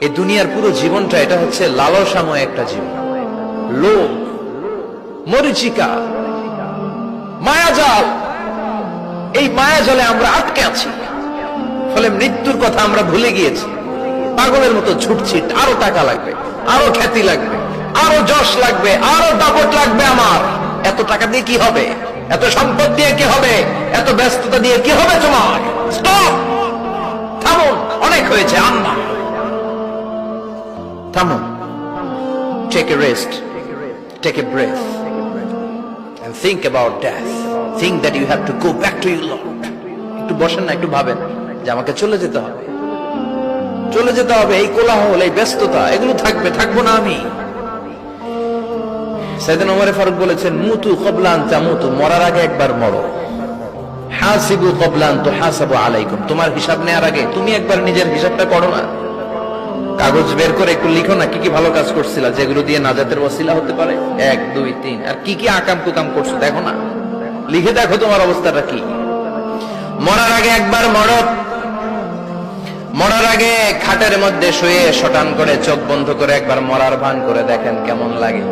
এই দুনিয়ার পুরো জীবনটা এটা হচ্ছে লালসাময় একটা জীবন, লোভ, মরিচিকা, মায়াজাল। এই মায়াজালে আমরা আটকে আছি, ফলে মৃত্যুর কথা আমরা ভুলে গিয়েছি। পাগলের মতো ছুটছি, আরো টাকা লাগবে, আরো খ্যাতি লাগবে, আরো যশ লাগবে, আরো দাপট লাগবে। আমার এত টাকা দিয়ে কি হবে, এত সম্পদ দিয়ে কি হবে, এত ব্যস্ততা দিয়ে কি হবে তোমার? স্টপ, থামুন, অনেক হয়েছে। আম্মা থামুন, take a rest, take a breath and think about death. Think that you have to go back to your Lord. একটু বসেন না, একটু ভাবেন যে আমাকে চলে যেতে হবে, চলে যেতে হবে। এই কোলাহল, এই ব্যস্ততা, এগুলো থাকবে, থাকবো না আমি। সাইয়েদনা ওমর ফারুক বলেছেন, মুতু ক্বাবলা আন তামুতু, মরার আগে একবার মরো। হাসিবু ক্বাবলা আন তুহাসাবু আলাইকুম, তোমার হিসাব নেওয়ার আগে তুমি একবার নিজের হিসাবটা করো না। কাগজ বের করে একটু লিখো না, কি কি ভালো কাজ করছিলা, যেগুলো দিয়ে নাজাতের ওসিলা হতে পারে। 1 2 3, আর কি কি আকাম কুকাম করছো দেখো না, লিখে দেখো তোমার অবস্থাটা কি। মরার আগে একবার মরো। মরার আগে খাটের মধ্যে শুয়ে শটান করে চোখ বন্ধ করে একবার মরার ভান করে দেখেন কেমন লাগে।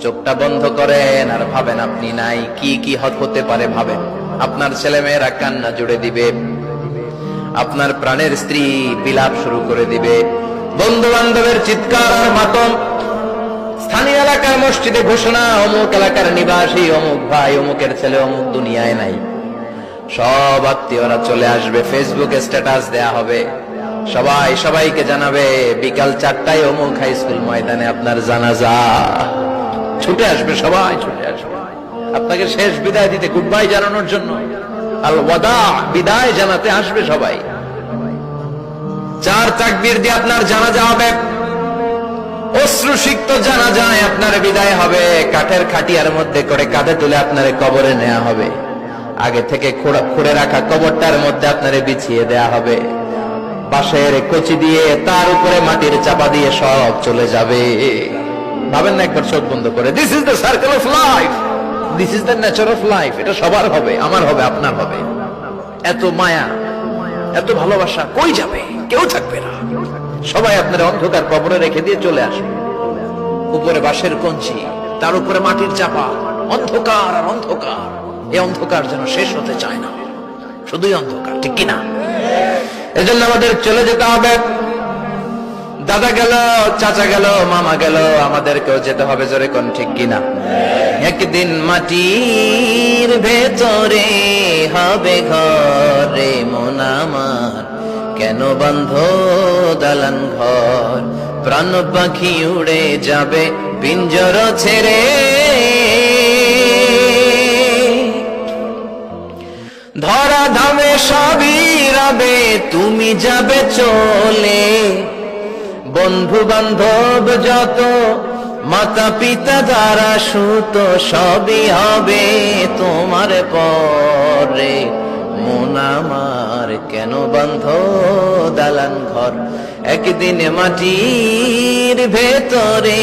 চোখটা বন্ধ করেন আর ভাবেন আপনি নাই, কি কি হতে পারে ভাবেন। আপনার ছেলে মেয়েরা কান্না জুড়ে দিবে, আপনার প্রাণের স্ত্রী বিলাপ শুরু করে দিবে, বন্ধু বান্ধবের চিৎকার আর মাতম, স্থানীয় এলাকার মসজিদে ঘোষণা, অমুক এলাকার নিবাসী অমুক ভাই অমুকের ছেলে অমুক দুনিয়ায় নাই। সব আত্মীয়রা চলে আসবে, ফেসবুকে স্ট্যাটাস দেয়া হবে, সবাই সবাইকে জানাবে বিকাল 4টায় অমুক হাই স্কুল ময়দানে আপনার জানাজা। ছুটে আসবে, সবাই ছুটে আসবে আপনাকে শেষ বিদায় দিতে, গুড বাই জানানোর জন্য, আল ওয়াদা, বিদায় জানাতে আসবে সবাই। 4 তাকবীর দিয়ে আপনার জানাজা হবে, অশ্রুসিক্ত জানাজায় আপনার বিদায় হবে। কাঠের খাটিয়ার মধ্যে করে কাঁধে তুলে আপনার কবরে নেওয়া হবে। আগে থেকে খুঁড়ে রাখা কবরটার মধ্যে আপনারে বিছিয়ে দেয়া হবে। বাঁশের কচি দিয়ে তার উপরে মাটির চাপা দিয়ে সব চলে যাবে। ভাবেন না একবার চোখ বন্ধ করে, this is the circle of life, this is the nature of life. এটা সবার হবে, আমার হবে, আপনার হবে। এত মায়া, এত ভালোবাসা কই যাবে? কেউ থাকবে না, সবাই আপনার অন্ধকার কবরে রেখে দিয়ে চলে আসবে। উপরে বাঁশের কঞ্চি, তার উপরে মাটির চাপা, অন্ধকার আর অন্ধকার। এই অন্ধকার যেন শেষ হতে চায় না, শুধুই অন্ধকার, ঠিক কিনা? এজন্য আমাদের চলে যেতে হবে। দাদা গেল, চাচা গেল, মামা গেল, আমাদেরকেও যেতে হবে, জোরে কোন ঠিক কিনা? একদিন মাটির ভেতরে হবে ঘরে মন আমার, কেন বন্ধ দালান ঘর, প্রাণ পাখি উড়ে যাবে পিঞ্জর ছেড়ে। ধরা ধামে সবই রবে, তুমি যাবে চলে। বন্ধু বান্ধব যত, মাতা পিতা দ্বারা সুত, সবই হবে তোমার পরে। মন আমার কেন বন্ধ দালান ঘর, একদিন মাটির ভেতরে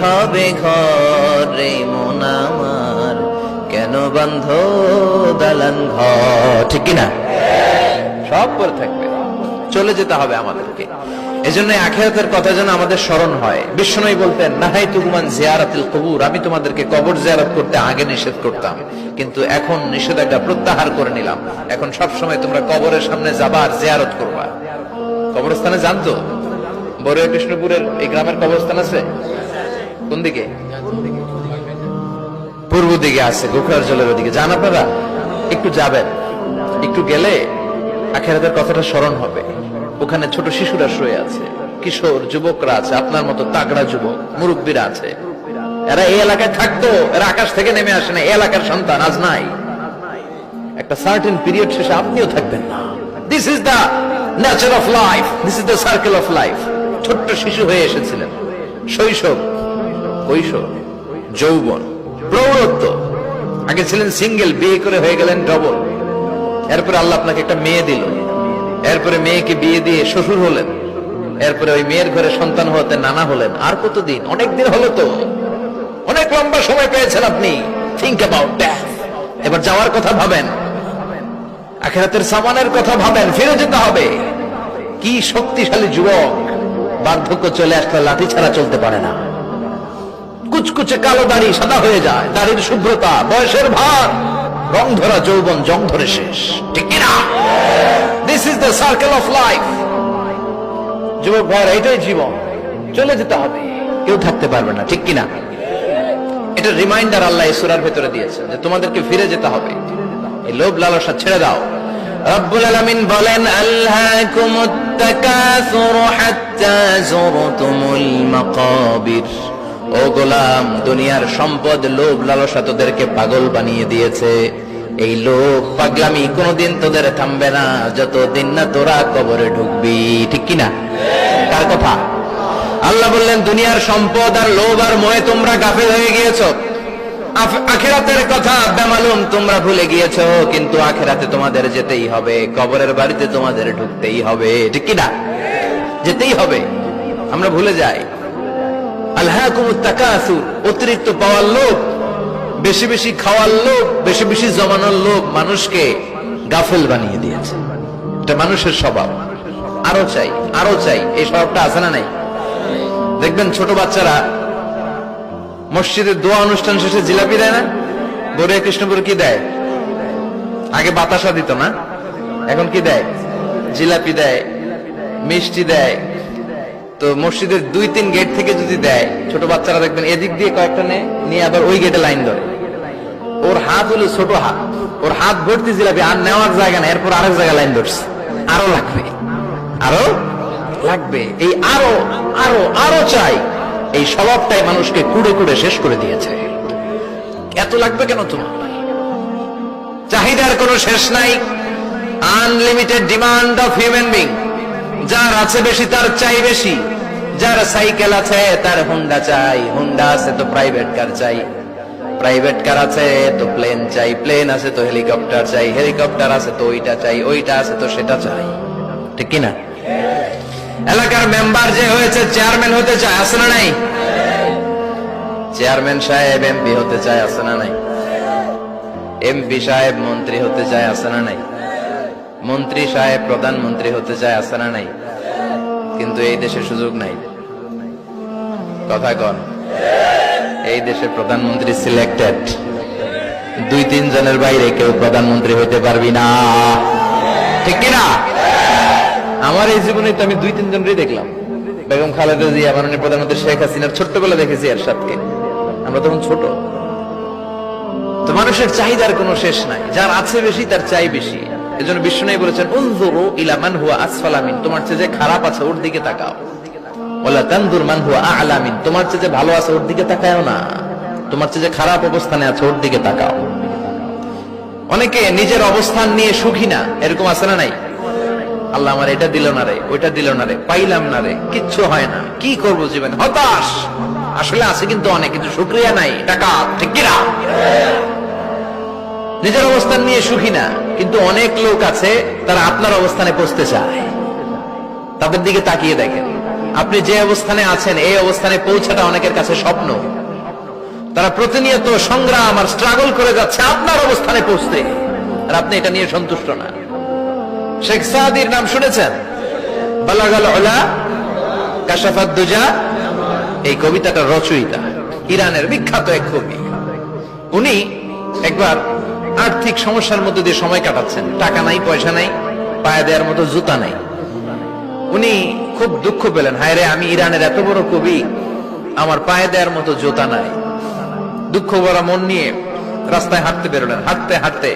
হবে ঘরে মন আমার, কেন বন্ধ দালান ঘর, ঠিক কিনা? সব পরে থাকবে, চলে যেতে হবে আমাদেরকে। এজন্য আখিরাতের কথা যেন আমাদের স্মরণ হয়। বিশ্বনবী বলতেন, নাহাইতুকুম আন জিয়ারাতিল কুবুর, আমি তোমাদেরকে কবর জিয়ারত করতে আগে নিষেধ করতাম, কিন্তু এখন নিষেধাজ্ঞা প্রত্যাহার করে নিলাম। এখন সব সময় তোমরা কবরের সামনে যাবা আর জিয়ারত করবা। কবরস্থানে জানতো, বড়ুয়া কৃষ্ণপুরের এই গ্রামের কবরস্থান আছে কোন দিকে? পূর্ব দিকে আছে, গোখরার জলের ওদিকে। যান আপনারা, একটু যাবেন, একটু গেলে আখিরাতের কথাটা স্মরণ হবে। ওখানে ছোট শিশুরা শুয়ে আছে, কিশোর যুবকরা আছে, আপনার মতো তাগড়া যুবক, মুরব্বীরা আছে। এরা এই এলাকায় থাকতো, এরা আকাশ থেকে নেমে আসে না, এই এলাকার সন্তান, আজ নাই। একটা সার্টেন পিরিয়ড শেষে আপনিও থাকবেন না। This is the nature of life, this is the circle of life. ছোট্ট শিশু হয়ে এসেছিলেন, শৈশব, কৈশোর, যৌবন, প্রৌঢ়ত্ব। আগে ছিলেন সিঙ্গেল, বিয়ে করে হয়ে গেলেন ডবল। এরপরে আল্লাহ আপনাকে একটা মেয়ে দিল, এরপরে মেয়েকে বিয়ে দিয়ে শ্বশুর হলেন, এরপরে ওই মেয়ের ঘরে সন্তান হতে নানা হলেন। আর কতদিন? অনেক দিন হলো তো, অনেক লম্বা সময় পেয়েছেন আপনি। Think about death. এবার যাওয়ার কথা ভাবেন, আখিরাতের সামানের কথা ভাবেন, ফিরে যেতে হবে। কি শক্তিশালী যুবক, বার্ধক্য চলে আসলে লাঠি ছাড়া চলতে পারে না। কুচকুচে কালো দাড়ি সাদা হয়ে যায়, দাড়ির শুভ্রতা, বয়সের ভার, রং ধরা যৌবন জং ধরে শেষ, ঠিক কিনা? This is the circle of life. যুবক ভাইরা, এটাই জীবন, চলে যেতে হবে, কেউ থাকতে পারবে না, ঠিক কিনা? এটা রিমাইন্ডার আল্লাহ এই সূরার ভেতরে দিয়েছেন যে তোমাদেরকে ফিরে যেতে হবে, এই লোভ লালসা ছেড়ে দাও। রব্বুল আলামিন বলেন, আলহাকুমুত তাকাসুর হাত্তা যুরতুমুল মাকাবির। ও গোলাম, দুনিয়ার সম্পদ, লোভ লালসা তোদেরকে পাগল বানিয়ে দিয়েছে। এই লোভ পাগলামি কোনোদিন তোদের থামবে না যতদিন না তোরা কবরে ঢুকবি, ঠিক কিনা? কার কথা? আল্লাহ বললেন, দুনিয়ার সম্পদ আর লোভ আর মোহে তোমরা গাফেল হয়ে গিয়েছো। আখিরাতের কথা বেমালুম তোমরা ভুলে গিয়েছো, কিন্তু আখিরাতে তোমাদের যেতেই হবে, কবরের বাড়িতে তোমাদের ঢুকতেই হবে, ঠিক কিনা? যেতেই হবে, আমরা ভুলে যাই। আলহাকুমুত তাকাসুর, অতিরিক্ত পাওয়ার লোভ, বেশি বেশি খাওয়ার লোভ, বেশি বেশি জমানোর লোভ মানুষকে গাফেল বানিয়ে দিয়েছে। এটা মানুষের স্বভাব, আরো চাই আরো চাই, এই স্বভাবটা আছে না নাই? দেখবেন ছোট বাচ্চারা মসজিদের দোয়া অনুষ্ঠান শেষে জিলাপি দেয় না? গড়িয়া কৃষ্ণপুর কি দেয়? আগে বাতাসা দিত না, এখন কি দেয়? জিলাপি দেয়, মিষ্টি দেয়। তো মসজিদের 2-3 গেট থেকে যদি দেয়, ছোট বাচ্চারা দেখবেন এদিক দিয়ে কয়েকটা নিয়ে আবার ওই গেটে লাইন ধরে। ওর হাত হলো ছোট হাত, ওর হাত ভর্তি জিলাপি, আর নেওয়ার জায়গা না, এরপর আরেক জায়গায় লাইন ধরছে, আরো লাগবে আরো লাগবে, এই আরো আরো আরো চাই, এই স্বভাবটাই মানুষকে কুড়ে কুড়ে শেষ করে দিয়েছে। এত লাগবে কেন তোমার? চাহিদার কোনো শেষ নাই, unlimited demand of human being. যার আছে বেশি তার চাই বেশি, যার সাইকেল আছে তার হুন্ডা চাই, হুন্ডা আছে তো প্রাইভেট কার চাই, প্রাইভেট কার আছে তো প্লেন চাই, প্লেন আছে তো হেলিকপ্টার চাই, হেলিকপ্টার আছে তো ওইটা চাই, ওইটা আছে তো সেটা চাই, ঠিক কিনা? এলাকার মেম্বার যে হয়েছে চেয়ারম্যান হতে চায়, আছে না নাই? চেয়ারম্যান সাহেব এমপি হতে চায়, আছে না নাই? এমপি সাহেব মন্ত্রী হতে চায়, আছে না নাই? মন্ত্রী সাহেব প্রধানমন্ত্রী হতে চায়, আছে না নাই? কিন্তু এই দেশে সুযোগ নাই, কথা কন। এই দেশে প্রধানমন্ত্রী সিলেক্টেড, 2-3 জনের বাইরে কেউ প্রধানমন্ত্রী হইতে পারবি না, ঠিক কিনা? আমার এই জীবনে তো আমি 2-3 জনই দেখলাম। বেগম খালেদা জিয়া, মাননীয় প্রধানমন্ত্রী শেখ হাসিনার ছোট্টবেলা দেখেছি এরশাদকে, আমরা তখন ছোট। তো মানুষের চাহিদার কোনো শেষ নাই, যার আছে বেশি তার চাই বেশি। এজন্য বিশ্বনবী বলেছেন, উনজুরু ইলা মান হুয়া আসফালা মিন, তোমার চেয়ে যে খারাপ আছে ওর দিকে তাকাও। ওয়ালা তানজুর মান হুয়া আ'লা মিন, তোমার চেয়ে যে ভালো আছে ওর দিকে তাকাও না, তোমার চেয়ে যে খারাপ অবস্থানে আছে ওর দিকে তাকাও। অনেকে নিজের অবস্থান নিয়ে সুখী না, এরকম আছে না নাই? আল্লাহ আমার এটা দিল না রে, ওইটা দিল না রে, পাইলাম না রে, কিচ্ছু হয় না, কি করবো জীবনে, হতাশ। আসলে আছে কিন্তু অনেক, কিন্তু শুকরিয়া নাই, টাকা, ঠিক কিনা? নিজের অবস্থান নিয়ে সুখী না, কিন্তু অনেক লোক আছে তারা আপনার অবস্থানে পৌঁছতে চায়। তাদের দিকে তাকিয়ে দেখেন, আপনি যে অবস্থানে আছেন এই অবস্থানে পৌঁছাটা অনেকের কাছে স্বপ্ন। তারা প্রতিনিয়ত সংগ্রাম আর স্ট্রাগল করে যাচ্ছে আপনার অবস্থানে পৌঁছতে, আর আপনি এটা নিয়ে সন্তুষ্ট না। শেখ সাদির নাম শুনেছেন? বালাগাল উলা কাশাফাত দুজা, এই কবিতাটার রচয়িতা ইরানের বিখ্যাত এক কবি। উনি একবার আর্থিক সমস্যার মধ্যে দিয়ে সময় কাটাচ্ছেন, টাকা নাই, পয়সা নাই, পায়ে দেওয়ার মতো জুতা নাই। উনি খুব দুঃখ পেলেন, হায় রে, আমি ইরানের এত বড় কবি, আমার পায়ে দেওয়ার মতো জুতা নাই। দুঃখ ভরা মন নিয়ে রাস্তায় হাঁটতে বেরোলেন। হাঁটতে হাঁটতে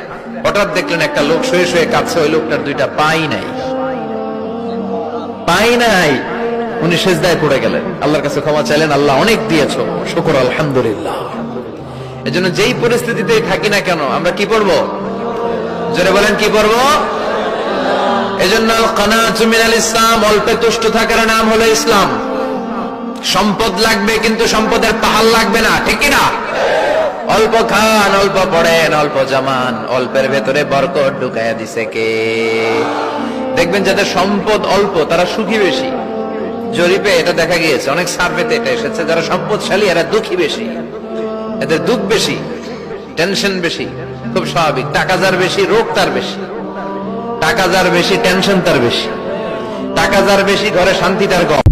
হঠাৎ দেখলেন একটা লোক শুয়ে শুয়ে কাঁদছে, ওই লোকটার 2টা পাই নাই, পাই নাই। উনি সেজদায় পড়ে গেলেন, আল্লাহর কাছে ক্ষমা চাইলেন, আল্লাহ অনেক দিয়েছো, শুকর আলহামদুলিল্লাহ। এজন্য যেই পরিস্থিতিতে থাকি না কেন আমরা কি পড়বো? জোরে বলেন, কি পড়বো? এজন্য আল কানাতু মিনাল ইসলাম, অল্পে তুষ্ট থাকার নাম হলো ইসলাম। সম্পদ লাগবে কিন্তু সম্পদের পাহাড় লাগবে না, ঠিক কিনা? অল্প খান, অল্প পড়েন, অল্প জামান, অল্পের ভেতরে বরকত ঢুকাইয়া দিছে কে? দেখবেন যাদের সম্পদ অল্প তারা সুখী বেশি। জরিপে এটা দেখা গিয়েছে, অনেক সার্ভেতে এটা এসেছে, যারা সম্পদশালী এরা দুঃখী বেশি, এদের দুঃখ বেশি, টেনশন বেশি। খুব স্বাভাবিক, টাকা যার বেশি রোগ তার বেশি, টাকা যার বেশি টেনশন তার বেশি, টাকা যার বেশি ঘরে শান্তি তার কম।